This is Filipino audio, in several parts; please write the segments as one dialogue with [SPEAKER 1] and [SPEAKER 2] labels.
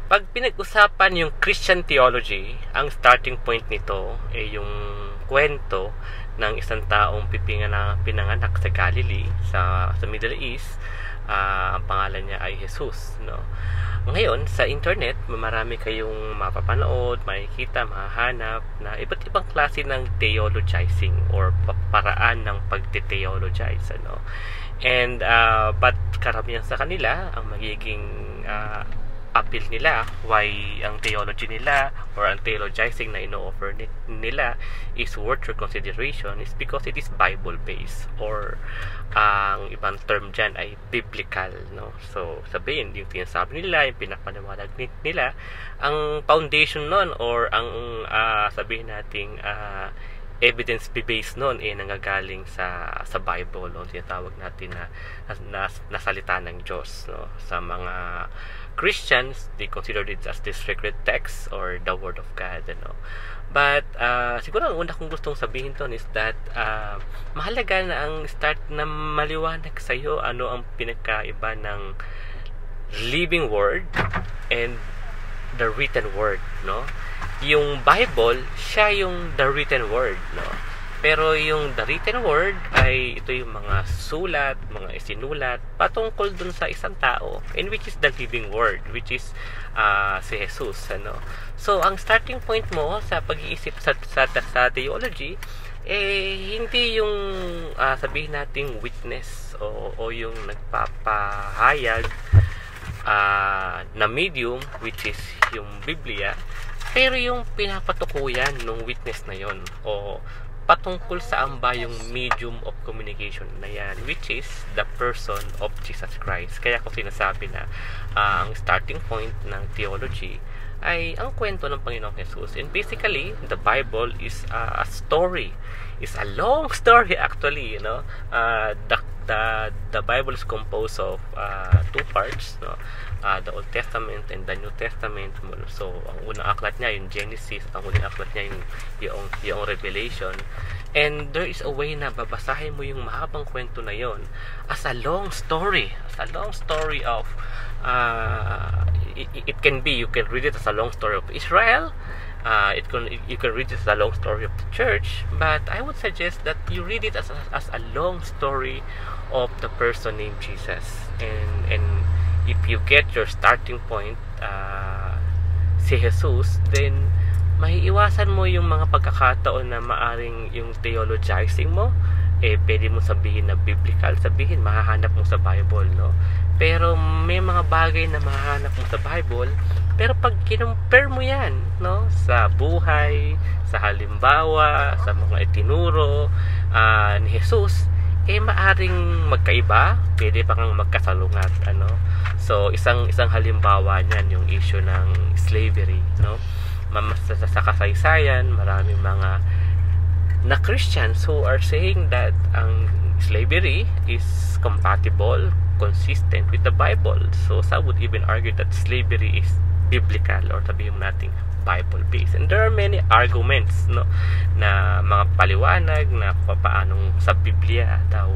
[SPEAKER 1] Pag pinag-usapan yung Christian theology, ang starting point nito ay yung kwento ng isang taong pinanganak sa Galilee, sa Middle East. Ang pangalan niya ay Jesus, no? Ngayon, sa internet, marami kayong mapapanood, makikita, mahahanap na iba't ibang klase ng theologizing or paraan ng pagte-theologize, ano? And but karamihan sa kanila ang magiging appeal nila, why ang theology nila or ang theologizing na ino-offer nila is worth your consideration is because it is Bible based, or ang ibang term dyan ay biblical, no? So sabihin, yung tinasabi nila, yung pinapaniwalag nila, ang foundation nun or ang sabihin nating evidence-based nun nanggagaling sa Bible, no? Tinatawag natin na salita ng Diyos, no? Sa mga Christians, they consider it as the sacred text or the Word of God, ano. But siguro ang una kong gustong sabihin doon is that mahalaga na ang start na maliwanag sa iyo ano ang pinagkaiba ng living word and the written word, no? Yung Bible, siya yung the written word, no? Pero yung the written word ay ito yung mga sulat, mga isinulat patungkol dun sa isang tao, and which is the living word, which is si Jesus, ano. So ang starting point mo sa pag-iisip sa theology hindi yung sabihin nating witness o yung nagpapahayag na medium, which is yung Biblia, pero yung pinapatukuyan ng witness na yon o patungkol saan ba yung medium of communication na yan, which is the person of Jesus Christ. Kaya ko sinasabi na ang starting point ng theology ay ang kwento ng Panginoong Jesus. And basically, the Bible is a story. It's a long story actually, you know. The Bible is composed of two parts, no? The Old Testament and the New Testament. So ang unang aklat niya yung Genesis, ang unang aklat niya yung Revelation. And there is a way na babasahin mo yung mahabang kwento na yon as a long story, of it can be, you can read it as a long story of Israel. You can read it as a long story of the church, but I would suggest that you read it as a long story of the person named Jesus. And if you get your starting point si Jesus, then maiiwasan mo yung mga pagkakataon na maaring yung theologizing mo pwede mo sabihin na biblical, sabihin mahahanap mo sa Bible, no? Pero may mga bagay na mahahanap mo sa Bible, pero pag kinumpare mo yan, no, sa buhay, sa halimbawa, sa mga itinuro ni Jesus, maaring magkaiba, pwede pa kang magkasalungat, ano. So isang halimbawa niyan yung issue ng slavery, no. Sa kasaysayan, maraming mga na Christians who are saying that ang slavery is compatible, consistent with the Bible. So some would even argue that slavery is biblical, or sabihin natin Bible based. And there are many arguments, no, na mga paliwanag na paanong sa Biblia daw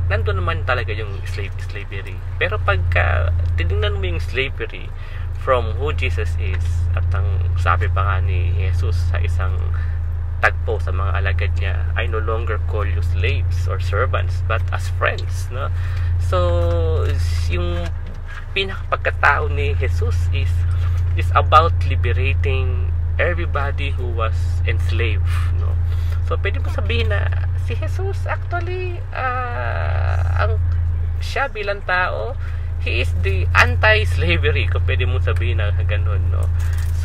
[SPEAKER 1] nandun naman talaga yung slavery. Pero pagka tinignan mo yung slavery from who Jesus is, at ang sabi pa nga ni Jesus sa isang tagpo sa mga alagad niya, I no longer call you slaves or servants, but as friends, no? So yung pinakapagkatao ni Jesus is about liberating everybody who was enslaved, no? So pwede mo sabihin na si Jesus actually siya bilang tao, he is the anti-slavery, kung pwede mo sabihin na ganun, no?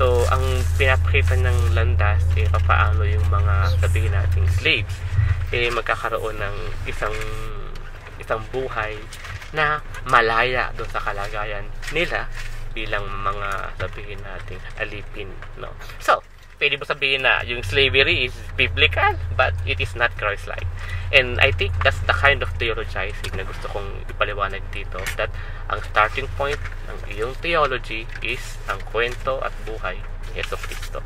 [SPEAKER 1] So ang pinapakita ng landas paano yung mga sabihin nating slaves magkakaroon ng isang buhay na malaya doon sa kalagayan nila bilang mga sabihin nating alipin, no? So pwede mo sabihin na yung slavery is biblical, but it is not Christ-like. And I think that's the kind of theologizing na gusto kong ipaliwanag dito, that ang starting point ng iyong theology is ang kwento at buhay ni Jesucristo.